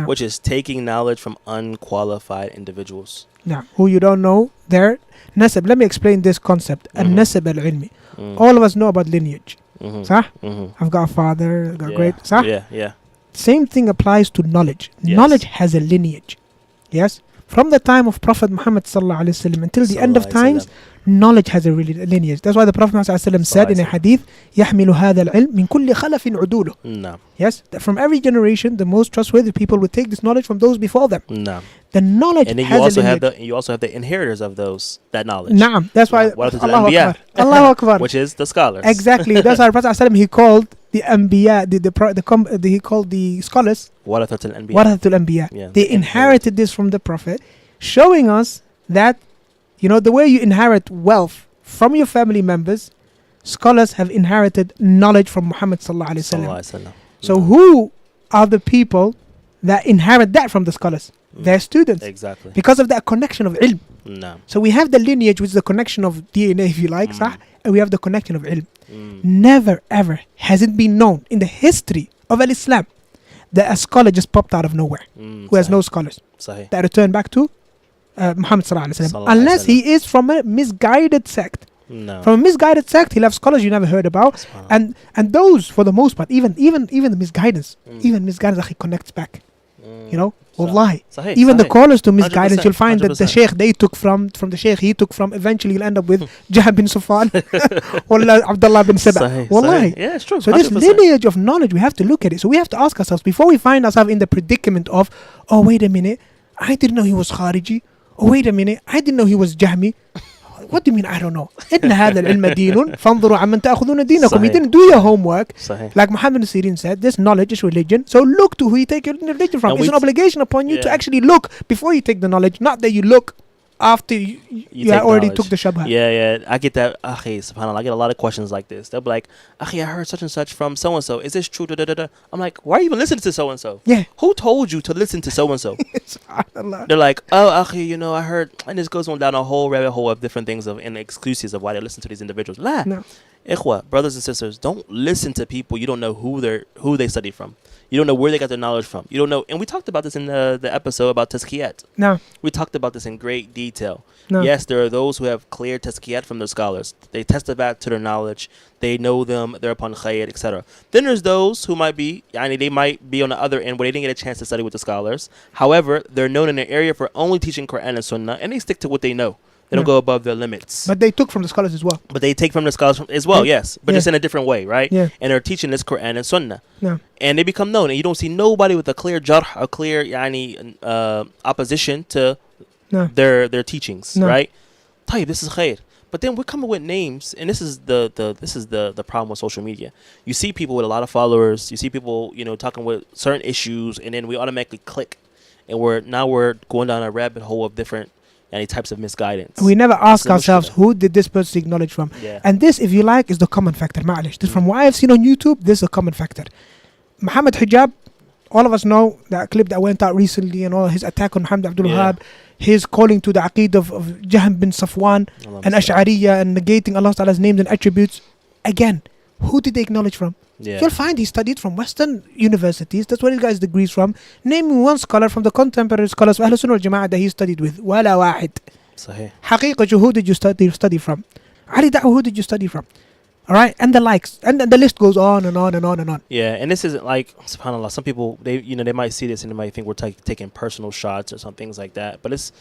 which is taking knowledge from unqualified individuals. Who you don't know their nasab. Let me explain this concept. Al-nasab al-ilmi. All of us know about lineage. صح? I've got a father, I've got a great. صح? Yeah. Same thing applies to knowledge. Yes. Knowledge has a lineage. Yes? From the time of Prophet Muhammad sallallahu alaihi wasallam until the end of times, knowledge has a lineage. That's why the Prophet Muhammad sallallahu alaihi wasallam said in a hadith, يحمل هذا العلم من كل خلف عدوله. No. Yes? That from every generation, the most trustworthy people would take this knowledge from those before them. No. The knowledge and then has a lineage. you also have the inheritors of that knowledge. Naam. That's why Allahu Akbar. Allahu Akbar. Which is the scholars. Exactly. That's why the Prophet sallallahu alaihi wasallam, he called the Anbiya, he called the scholars Warathatul Anbiya. Warathatul Anbiya. Yeah. They inherited this from the Prophet, showing us that, the way you inherit wealth from your family members, scholars have inherited knowledge from Muhammad sallallahu alaihi wasallam. So who are the people that inherit that from the scholars? Their students. Exactly. Because of that connection of ilm. No. So we have the lineage, which is the connection of DNA, if you like, and we have the connection of ilm. Never ever has it been known in the history of al-Islam that a scholar just popped out of nowhere, who has no scholars, that return back to Muhammad sallallahu alaihi wasallam, unless he is from a misguided sect. No. From a misguided sect, he'll have scholars you never heard about, and those, for the most part, even the misguidance, he connects back. Wallahi. Even the callers to misguidance, you'll find 100%. That the sheikh they took from the sheikh he took from, eventually you'll end up with Jahan bin Sufan or Abdullah bin Sabah. Wallahi. Yeah, it's true. So 100%. This lineage of knowledge, we have to look at it. So we have to ask ourselves, before we find ourselves in the predicament of, oh, wait a minute, I didn't know he was Khariji. Oh, wait a minute, I didn't know he was Jahmi. What do you mean I don't know? إن هذا العلم دين فانظروا عمن تأخذون دينكم. You didn't do your homework. Like Muhammad Sirin said, this knowledge is religion. So look to who you take your religion from. It's an obligation upon you to actually look before you take the knowledge, not that you look after you already took the shabha. Yeah. I get that. Akhi, subhanAllah, I get a lot of questions like this. They'll be like, Akhi, I heard such and such from so-and-so. Is this true? I'm like, why are you even listening to so-and-so? Yeah. Who told you to listen to so-and-so? They're like, oh, Akhi, I heard. And this goes on down a whole rabbit hole of different things and excuses of why they listen to these individuals. No. Ikhwa, brothers and sisters, don't listen to people you don't know who they study from. You don't know where they got their knowledge from. You don't know. And we talked about this in the episode about tazkiyat. No. We talked about this in great detail. No. Yes, there are those who have clear tazkiyat from the scholars. They testify to their knowledge. They know them. They're upon khayr, etc. Then there's those who might be, they might be on the other end where they didn't get a chance to study with the scholars. However, they're known in an area for only teaching Quran and Sunnah, and they stick to what they know. They don't go above their limits. But they took from the scholars as well. But they take from the scholars as well, yes. But just in a different way, right? Yeah. And they're teaching this Quran and Sunnah. No. And they become known. And you don't see nobody with a clear jarh, a clear opposition to their teachings, right? Tayyib, this is khair. But then we're coming with names, and this is the problem with social media. You see people with a lot of followers. You see people, talking with certain issues, and then we automatically click. And we're going down a rabbit hole of different any types of misguidance. We never ask ourselves, who did this person take knowledge from? Yeah. And this, if you like, is the common factor. Ma'alish. This from what I've seen on YouTube, this is a common factor. Muhammad Hijab, all of us know that clip that went out recently and all his attack on Muhammad Abdul-Hameed, his calling to the Aqidah of Jahan bin Safwan and Ash'ariyya and negating Allah Ta'ala's names and attributes. Again, who did they acknowledge from? Yeah. You'll find he studied from Western universities. That's where he got his degrees from. Name me one scholar from the contemporary scholars of Ahl Sunnah wal Jama'ah that he studied with. Wala wahid. Sahih. Haqiqah, who did you study from? Ali Da'wah, who did you study from? Alright, and the likes. And the list goes on and on and on and on. Yeah, and this isn't like, subhanAllah, some people, they might see this and they might think we're taking personal shots or some things like that. But it's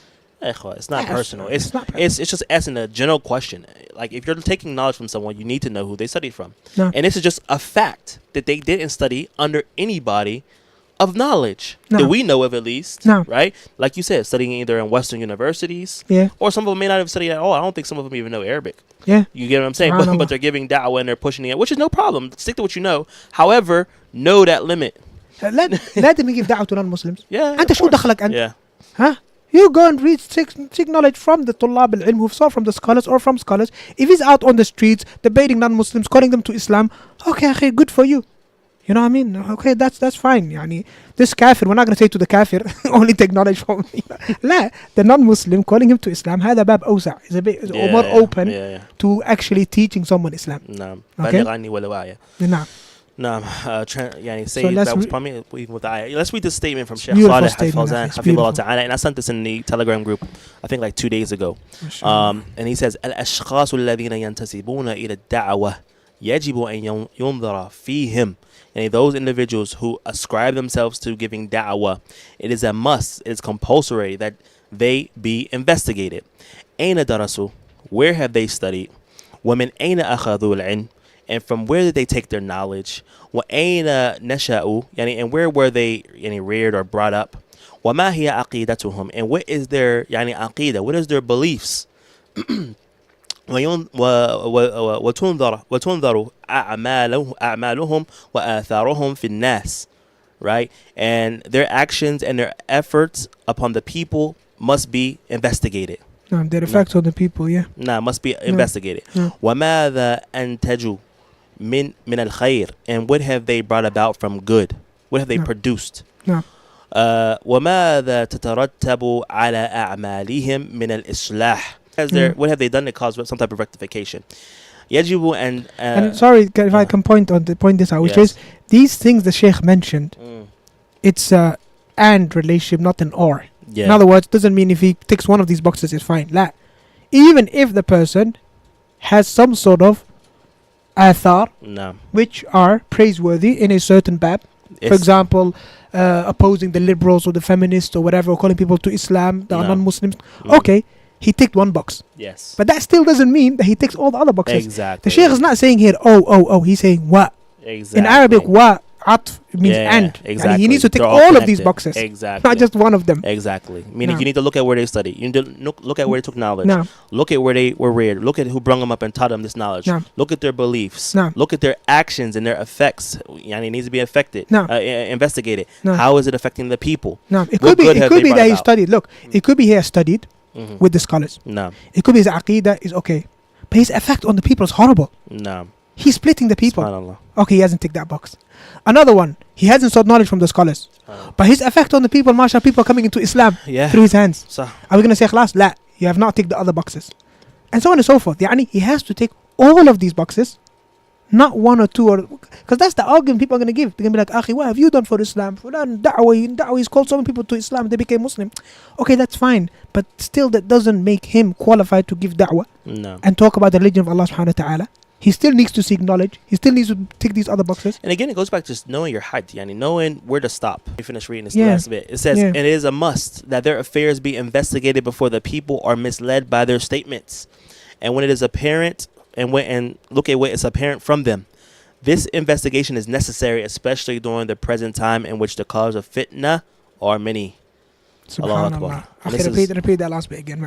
not personal. It's just asking a general question. Like, if you're taking knowledge from someone, you need to know who they studied from. No. And this is just a fact that they didn't study under anybody of knowledge that we know of, at least. No. Right? Like you said, studying either in Western universities, or some of them may not have studied at all. I don't think some of them even know Arabic. Yeah. You get what I'm saying? But they're giving da'wah and they're pushing it, which is no problem. Stick to what you know. However, know that limit. Let them give da'wah to non-Muslims. Yeah. أنت شو دخلك أنت؟ Yeah. Huh? You go and read, seek knowledge from the Tullab al-Ilm who've sought from the scholars or from scholars. If he's out on the streets debating non-Muslims, calling them to Islam, okay, good for you. You know what I mean? Okay, that's fine. Yani, this kafir, we're not going to say to the kafir, only take knowledge from him. La, the non-Muslim calling him to Islam, هذا باب أوسع. It's a bit more open to actually teaching someone Islam. Okay? No, يعني say So let's that was re- probably even with the ayah. Let's read this statement from Shaykh Beautiful Salih statement, Fawzan, it's Hafidhullah beautiful. Ta'ala, and I sent this in the Telegram group, I think like 2 days ago. And he says, الأشخاص الذين ينتسبون إلى الدعوة يجب أن ينظر فيهم. And those individuals who ascribe themselves to giving da'wah, it is a must, it is compulsory that they be investigated. أين درسوا? Where have they studied? ومن أين أخذوا العلم? And from where did they take their knowledge? وأين نشأوا? And where were they reared or brought up? وما هي عقيدتهم? And what is their عقيدة? What is their beliefs? وتنظر أعمالهم وآثارهم في الناس. Right? And their actions and their efforts upon the people must be investigated. Their effects on the people, yeah. Must be investigated. وماذا أنتجوا من الخير? And what have they brought about from good? What have they produced? وماذا تترتب على أعمالهم من الإصلاح? What have they done to cause some type of rectification? يجب and sorry if I can point this out, which is these things the Shaykh mentioned. It's a and relationship, not an or. Yeah. In other words, doesn't mean if he ticks one of these boxes it's fine. La. Even if the person has some sort of athar which are praiseworthy in a certain bab, for example, opposing the liberals or the feminists or whatever, or calling people to Islam that are non-Muslims. Okay, he ticked one box. Yes. But that still doesn't mean that he ticks all the other boxes. Exactly. The Shaykh is not saying here, he's saying wa. Exactly. In Arabic, wa atf means and. Exactly. He needs to tick They're all connected. of these boxes. Exactly. Not just one of them. Exactly. Meaning you need to look at where they study. You need to look at where they took knowledge. Look at where they were reared. Look at who brought them up and taught them this knowledge. Look at their beliefs. Look at their actions and their effects. It needs to be investigated. How is it affecting the people? It could be that he studied. Look, it could be he has studied with the scholars. It could be his aqidah is okay, but his effect on the people is horrible. He's splitting the people. Okay, he hasn't ticked that box. Another one, he hasn't sought knowledge from the scholars, but his effect on the people, mashallah, people are coming into Islam through his hands. Are we going to say khalas? La, you have not ticked the other boxes, and so on and so forth. He has to tick all of these boxes, not one or two, because that's the argument people are going to give. They're going to be like, Akhi, what have you done for Islam? Da'wah is called so many people to Islam, they became Muslim. Okay, that's fine, but still that doesn't make him qualified to give da'wah and talk about the religion of Allah subhanahu wa ta'ala. He still needs to seek knowledge. He still needs to tick these other boxes. And again, it goes back to just knowing your height, knowing where to stop. We finish reading this last bit. It says, it is a must that their affairs be investigated before the people are misled by their statements. And when it is apparent, and look at what is apparent from them. This investigation is necessary, especially during the present time in which the cause of fitna are many. Subhanallah. Repeat that last bit again.